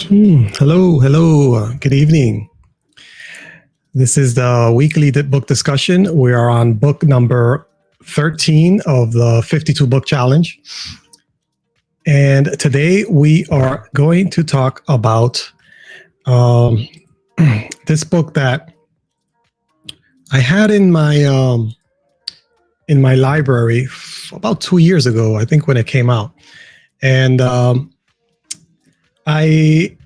Hello. Good evening. This is the weekly book discussion. We are on book number 13 of the 52 book challenge. And today we are going to talk about this book that I had in my library about 2 years ago, I think, when it came out. And I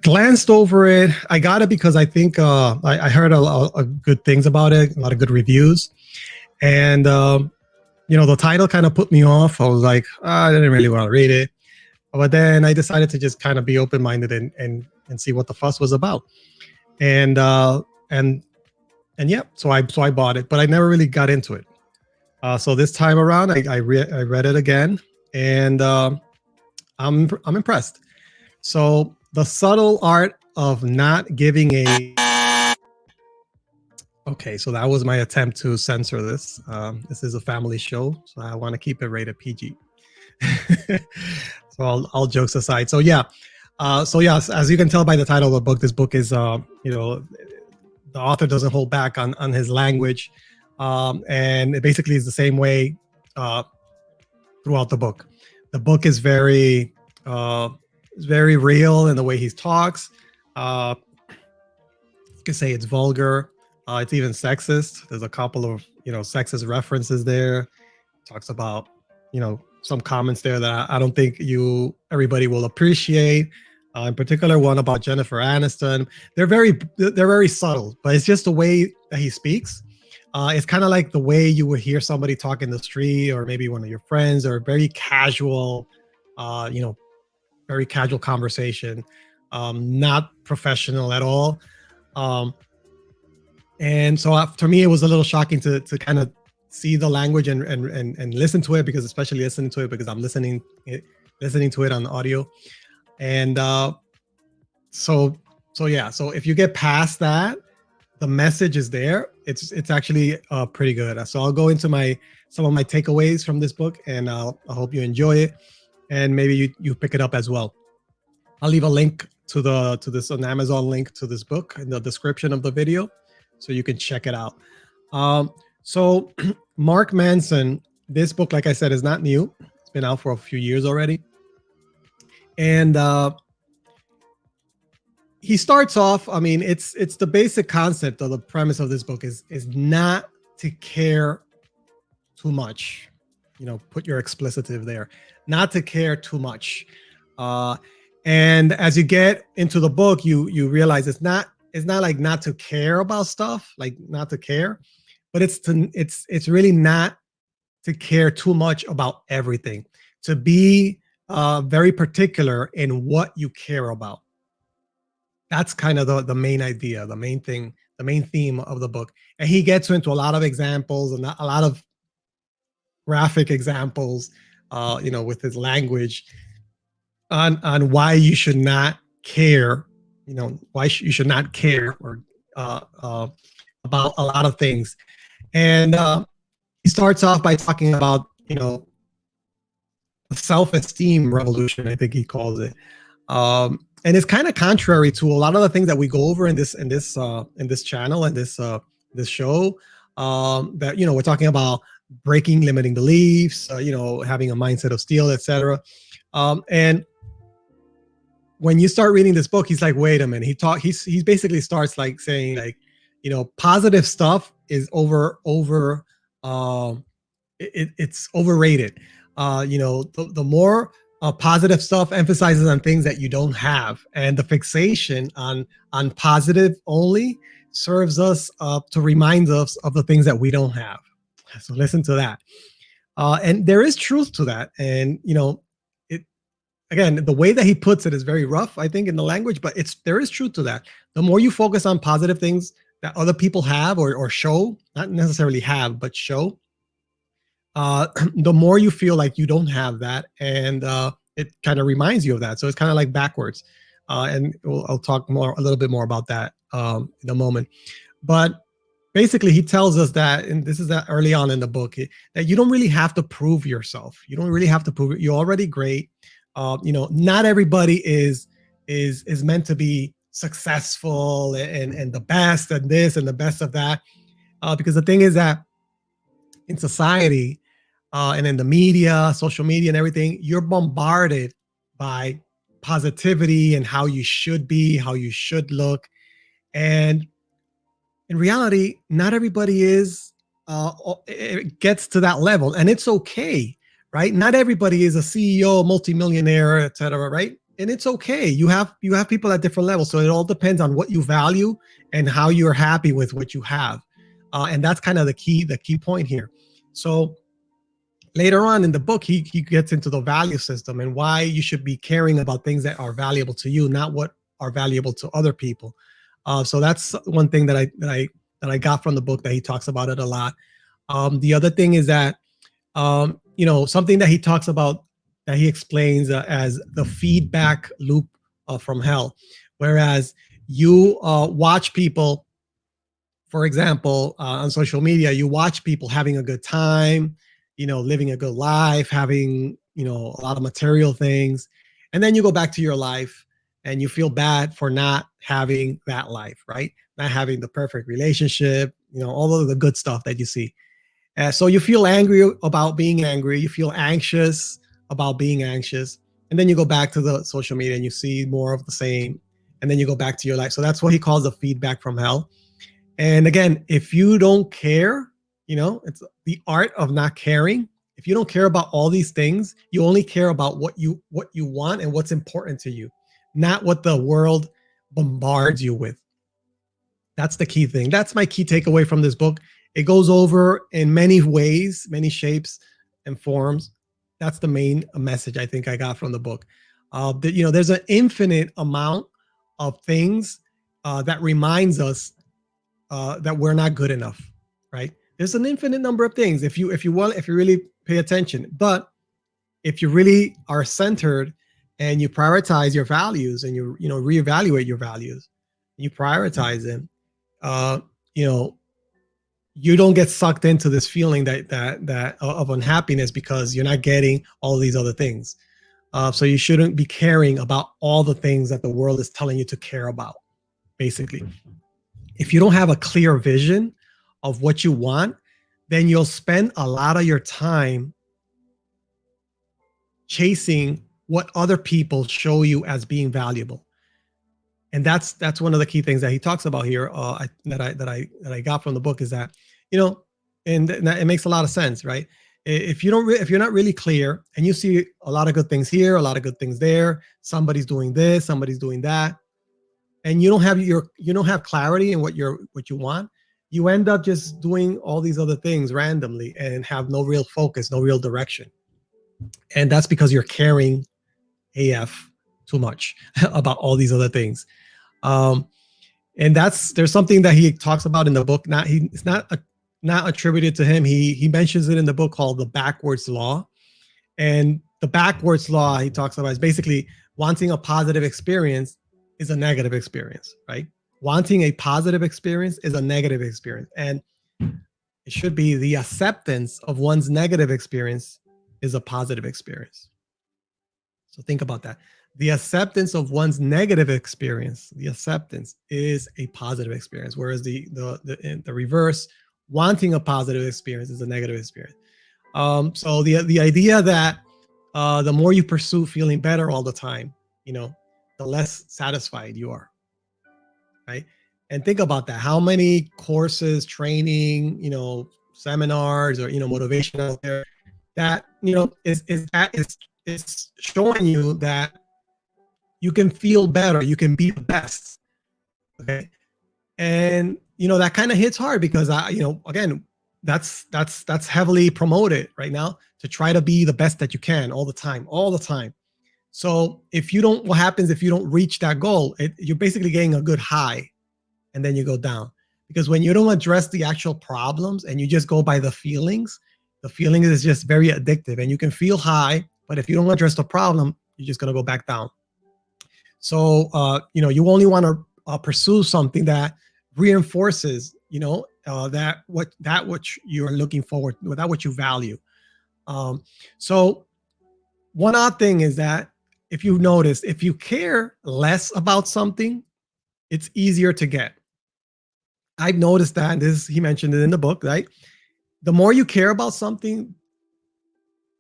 glanced over it. I got it because I think I heard a lot of good things about it, a lot of good reviews. And, the title kind of put me off. I was like, I didn't really want to read it. But then I decided to just kind of be open-minded and see what the fuss was about. And yeah, so I bought it, but I never really got into it. So this time around, I read it again, and I'm impressed. So the subtle art of not giving a... Okay, so that was my attempt to censor this. This is a family show, so I want to keep it rated PG. So all jokes aside. So yeah, as you can tell by the title of the book, this book is, the author doesn't hold back on his language. And it basically is the same way throughout the book. The book is very real in the way he talks. You could say it's vulgar. It's even sexist. There's a couple of sexist references there. Talks about some comments there that I don't think everybody will appreciate. In particular, one about Jennifer Aniston. They're very subtle, but it's just the way that he speaks. It's kind of like the way you would hear somebody talk in the street, or maybe one of your friends, or very casual, very casual conversation, not professional at all. And so to me, it was a little shocking to kind of see the language and listen to it, because especially listening to it because I'm listening to it on audio. And so if you get past that, the message is there. It's actually pretty good. So I'll go into some of my takeaways from this book, and I hope you enjoy it, and maybe you pick it up as well. I'll leave a link to this, an Amazon link to this book, in the description of the video, so you can check it out. So Mark Manson, this book, like I said, is not new. It's been out for a few years already. And he starts off, it's the basic concept of the premise of this book is not to care too much. Put your explicitive there. Not to care too much. And as you get into the book, you realize it's not like not to care about stuff, like not to care, but it's really not to care too much about everything. To be very particular in what you care about. That's kind of the main idea, the main thing, the main theme of the book. And he gets into a lot of examples and a lot of graphic examples, with his language on why you should not care, why you should not care or about a lot of things. And he starts off by talking about, the self-esteem revolution, I think he calls it. And it's kind of contrary to a lot of the things that we go over in this channel and this show. That we're talking about breaking limiting beliefs, having a mindset of steel, etc. And when you start reading this book, he's like, wait a minute. He basically starts like saying, like, positive stuff is it's overrated. The more positive stuff emphasizes on things that you don't have, and the fixation on positive only serves us to remind us of the things that we don't have. So listen to that. And there is truth to that. And again, the way that he puts it is very rough, I think, in the language, but there is truth to that. The more you focus on positive things that other people have or show, not necessarily have, but show, the more you feel like you don't have that, and it kind of reminds you of that. So it's kind of like backwards. And I'll talk a little bit more about that in a moment. But basically, he tells us that, and this is that early on in the book, that you don't really have to prove yourself. You don't really have to prove it. You're already great. Not everybody is is meant to be successful and the best and this and the best of that. Because the thing is that in society and in the media, social media, and everything, you're bombarded by positivity and how you should be, how you should look. And in reality, not everybody is it gets to that level, and it's okay, right? Not everybody is a CEO, multimillionaire, etc., right? And it's okay. You have people at different levels, so it all depends on what you value and how you're happy with what you have, and that's kind of the key point here. So later on in the book, he gets into the value system and why you should be caring about things that are valuable to you, not what are valuable to other people. So that's one thing that I got from the book, that he talks about it a lot. The other thing is that something that he talks about, that he explains as the feedback loop from hell, whereas you watch people, for example, on social media, you watch people having a good time, living a good life, having, a lot of material things. And then you go back to your life and you feel bad for not having that life, right? Not having the perfect relationship, all of the good stuff that you see. So you feel angry about being angry. You feel anxious about being anxious. And then you go back to the social media and you see more of the same. And then you go back to your life. So that's what he calls the feedback from hell. And again, if you don't care, it's the art of not caring. If you don't care about all these things, you only care about what you want and what's important to you, not what the world bombards you with. That's the key thing. That's my key takeaway from this book. It goes over in many ways, many shapes and forms. That's the main message I think I got from the book. There's an infinite amount of things that reminds us that we're not good enough, right? There's an infinite number of things if you really pay attention. But if you really are centered and you prioritize your values and you reevaluate your values, you prioritize them, uh, you know, you don't get sucked into this feeling that of unhappiness because you're not getting all these other things. So you shouldn't be caring about all the things that the world is telling you to care about. Basically, if you don't have a clear vision of what you want, then you'll spend a lot of your time chasing what other people show you as being valuable. And that's one of the key things that he talks about here, that I got from the book, is that, and it makes a lot of sense, right? If you're not really clear and you see a lot of good things here, a lot of good things there, somebody's doing this, somebody's doing that, and you don't have clarity in what you want, you end up just doing all these other things randomly and have no real focus, no real direction. And that's because you're caring AF too much about all these other things. And there's something that he talks about in the book. It's not attributed to him. He mentions it in the book called the backwards law. And the backwards law he talks about is basically wanting a positive experience is a negative experience, right? Wanting a positive experience is a negative experience. And it should be the acceptance of one's negative experience is a positive experience. So think about that. The acceptance of one's negative experience, the acceptance is a positive experience, whereas the reverse, wanting a positive experience, is a negative experience. So the idea that the more you pursue feeling better all the time, the less satisfied you are, right? And think about that. How many courses, training, seminars, or motivation out there that is showing you that you can feel better, you can be the best. Okay. And that kind of hits hard because again, that's heavily promoted right now, to try to be the best that you can all the time. So what happens if you don't reach that goal? You're basically getting a good high and then you go down, because when you don't address the actual problems and you just go by the feelings is just very addictive, and you can feel high, but if you don't address the problem, you're just going to go back down. So, you only want to pursue something that reinforces, that what you're looking forward, that what you value. So one odd thing is that if you notice, if you care less about something, it's easier to get. I've noticed that, and this he mentioned it in the book, right? The more you care about something,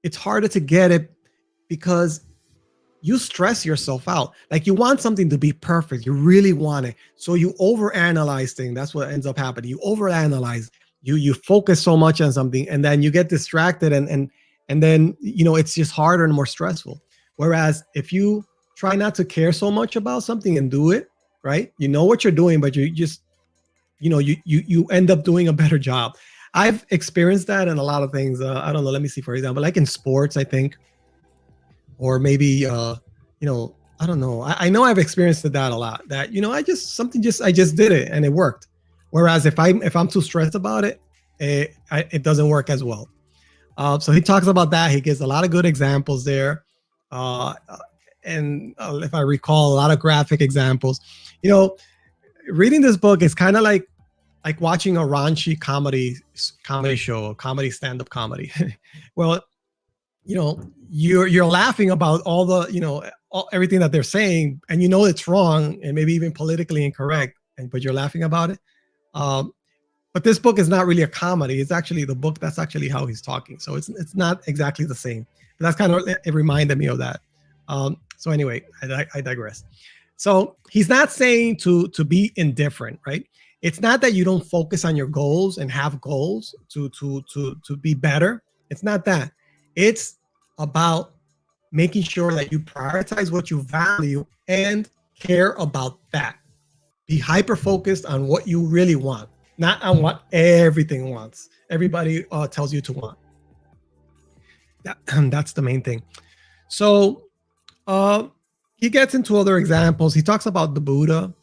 it's harder to get it because you stress yourself out. Like you want something to be perfect. You really want it. So you overanalyze things. That's what ends up happening. You overanalyze. You focus so much on something and then you get distracted and then it's just harder and more stressful. Whereas if you try not to care so much about something and do it, right? You know what you're doing, but you just you end up doing a better job. I've experienced that in a lot of things. I don't know. Let me see, for example, like in sports, I think, or maybe I don't know. I know I've experienced that a lot. That I just did it and it worked. Whereas if I'm too stressed about it, it doesn't work as well. So he talks about that. He gives a lot of good examples there, uh, and if I recall, a lot of graphic examples. You know, reading this book is kind of like watching a raunchy comedy show, comedy stand up comedy. Well, you're laughing about all the everything that they're saying, and it's wrong and maybe even politically incorrect, but you're laughing about it. Um, but this book is not really a comedy. It's actually the book. That's actually how he's talking. So it's not exactly the same. But that's kind of it reminded me of that. So anyway, I digress. So he's not saying to be indifferent, right? It's not that you don't focus on your goals and have goals to be better. It's not that. It's about making sure that you prioritize what you value and care about that. Be hyper focused on what you really want, not on what everything wants. Everybody tells you to want. That's the main thing. So uh, he gets into other examples. He talks about the Buddha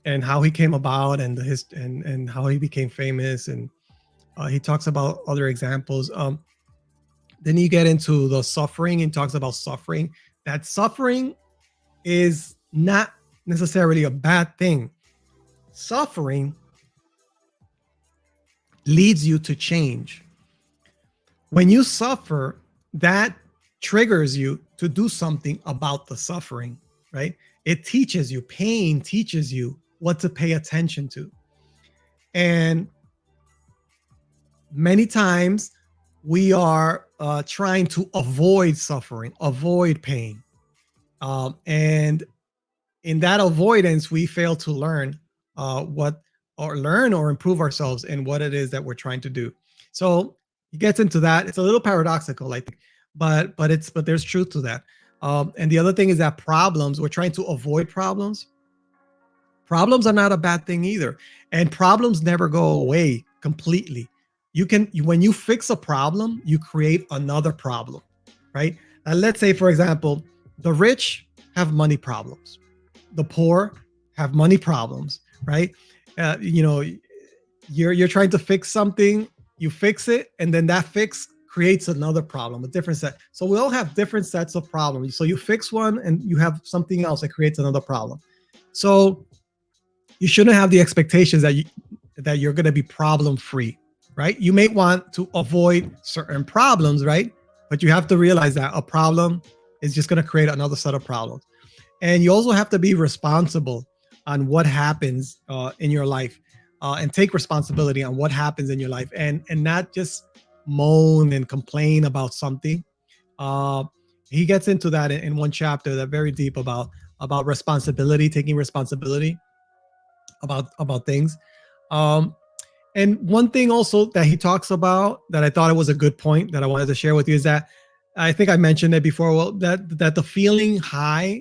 and how he came about and and how he became famous. And he talks about other examples. Then you get into the suffering and talks about suffering. That suffering is not necessarily a bad thing. Suffering leads you to change. When you suffer, that triggers you to do something about the suffering, right? It teaches you, pain teaches you what to pay attention to. And many times we are trying to avoid suffering, avoid pain. And in that avoidance, we fail to learn learn or improve ourselves in what it is that we're trying to do. So he gets into that. It's a little paradoxical, I think, but there's truth to that. And the other thing is that we're trying to avoid problems. Problems are not a bad thing either, and problems never go away completely. When you fix a problem, you create another problem, right? And let's say, for example, the rich have money problems, the poor have money problems, right? You're trying to fix something, you fix it, and then that fix creates another problem, a different set. So we all have different sets of problems. So you fix one, and you have something else that creates another problem. So you shouldn't have the expectations that you're going to be problem free, right? You may want to avoid certain problems, right? But you have to realize that a problem is just going to create another set of problems. And you also have to be responsible on what happens in your life, and take responsibility on what happens in your life, and not just moan and complain about something. Uh, he gets into that in one chapter, that very deep about responsibility, taking responsibility about things. Um, and one thing also that he talks about that I thought it was a good point that I wanted to share with you is that I think I mentioned it before. Well, that the feeling high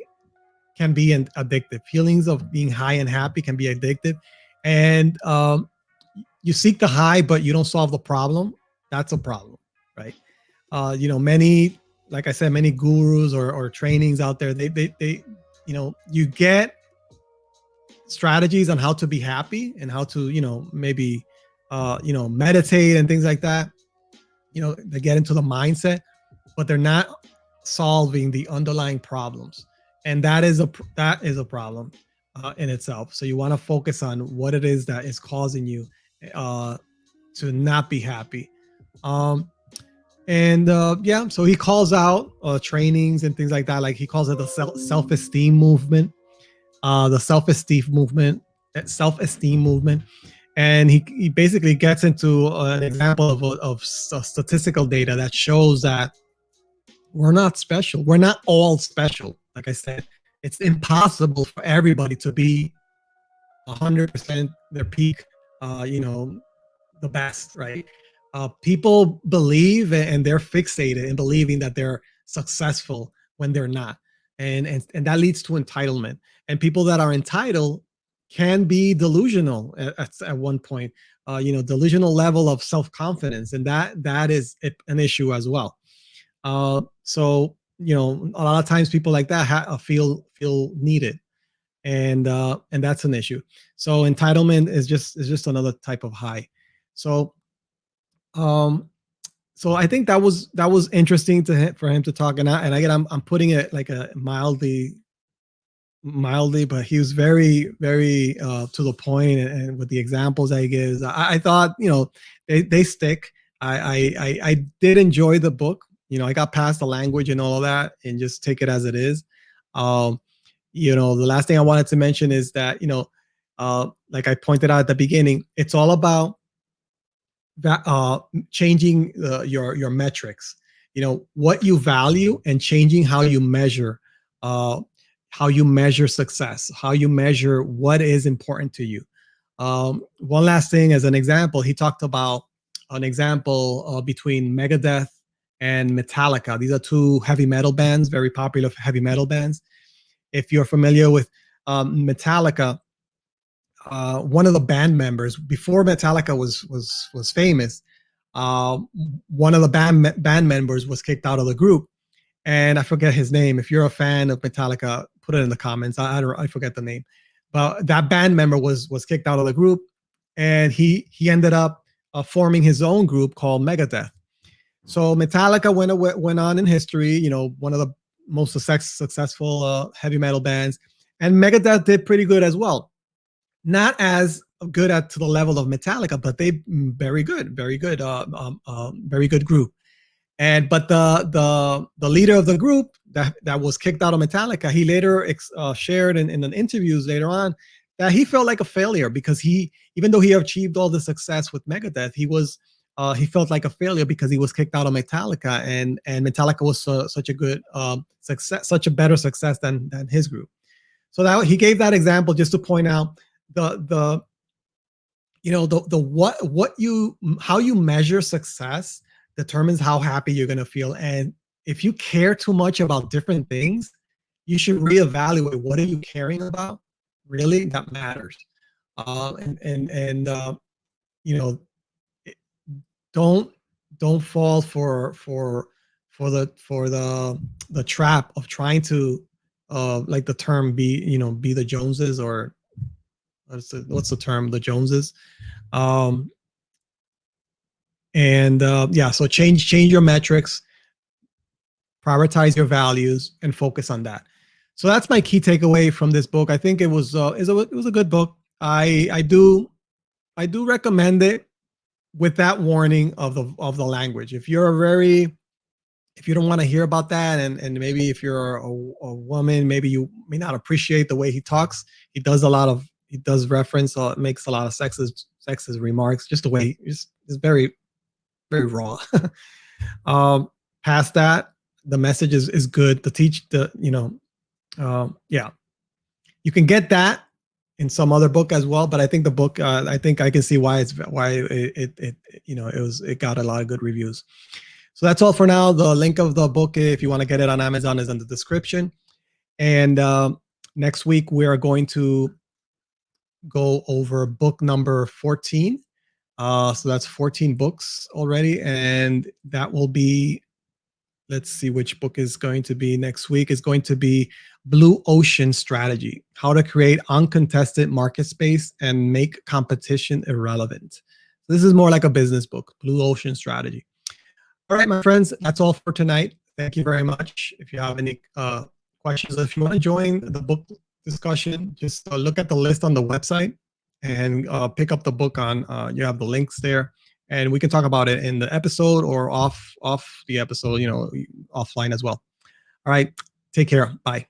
can be addictive. Feelings of being high and happy can be addictive, and you seek the high, but you don't solve the problem. That's a problem, right? Many, like I said, many gurus or trainings out there, they you get strategies on how to be happy and how to maybe meditate and things like that. They get into the mindset, but they're not solving the underlying problems, and that is a problem in itself. So you want to focus on what it is that is causing you to not be happy. um And yeah, so he calls out trainings and things like that. Like he calls it the self-esteem movement, the self-esteem movement. And he basically gets into an example of statistical data that shows that we're not special. We're not all special. Like I said, it's impossible for everybody to be 100% their peak, the best, right? People believe and they're fixated in believing that they're successful when they're not. And that leads to entitlement. And people that are entitled can be delusional at one point, delusional level of self-confidence. And that is an issue as well. So, a lot of times people like that feel needed, and that's an issue. So entitlement is just another type of high. So um so I think that was interesting for him to talk, and again I'm putting it like a mildly, but he was very very to the point, and with the examples that he gives, I thought they stick. I did enjoy the book. I got past the language and all of that and just take it as it is. um the last thing I wanted to mention is that like I pointed out at the beginning, it's all about that changing your metrics, what you value, and changing uh, how you measure success, how you measure what is important to you. One last thing, as an example, he talked about an example between Megadeth and Metallica. These are two heavy metal bands, very popular heavy metal bands. If you're familiar with Metallica, one of the band members before Metallica was famous, uh, one of the band members was kicked out of the group, and I forget his name. If you're a fan of Metallica, put it in the comments. I forget the name, but that band member was kicked out of the group, and he ended up forming his own group called Megadeth. So Metallica went on in history, one of the most successful heavy metal bands, and Megadeth did pretty good as well. Not as good at to the level of Metallica, but they very good, very good group. And but the leader of the group that was kicked out of Metallica, he later shared in an interviews later on that he felt like a failure because even though he achieved all the success with Megadeth, he felt like a failure because he was kicked out of Metallica, and Metallica was such a good success, such a better success than his group. So that he gave that example just to point out the the what you how you measure success determines how happy you're going to feel. And if you care too much about different things, you should reevaluate what are you caring about really that matters. And you know don't don't fall for the trap of trying to like the term be the Joneses, or what's the term, the Joneses. um and yeah, so change your metrics, prioritize your values, and focus on that. So that's my key takeaway from this book. I think it was a good book. I do recommend it, with that warning of the language. If you don't want to hear about that, and maybe if you're a woman, maybe you may not appreciate the way he talks. He does reference, makes a lot of sexist remarks, just the way is very very raw. um Past that, the message is good to teach yeah, you can get that in some other book as well, but I think the book, I think I can see why it got a lot of good reviews. So that's all for now. The link of the book, if you want to get it on Amazon, is in the description. And next week we are going to go over book number 14. So that's 14 books already, and that will be, let's see which book is going to be next week. Is going to be Blue Ocean Strategy: How to Create Uncontested Market Space and Make Competition Irrelevant. This is more like a business book, Blue Ocean Strategy. All right, my friends, that's all for tonight. Thank you very much. If you have any questions, if you want to join the book discussion, just look at the list on the website and pick up the book on, you have the links there. and we can talk about it in the episode or off the episode, offline as well. All right, take care. Bye.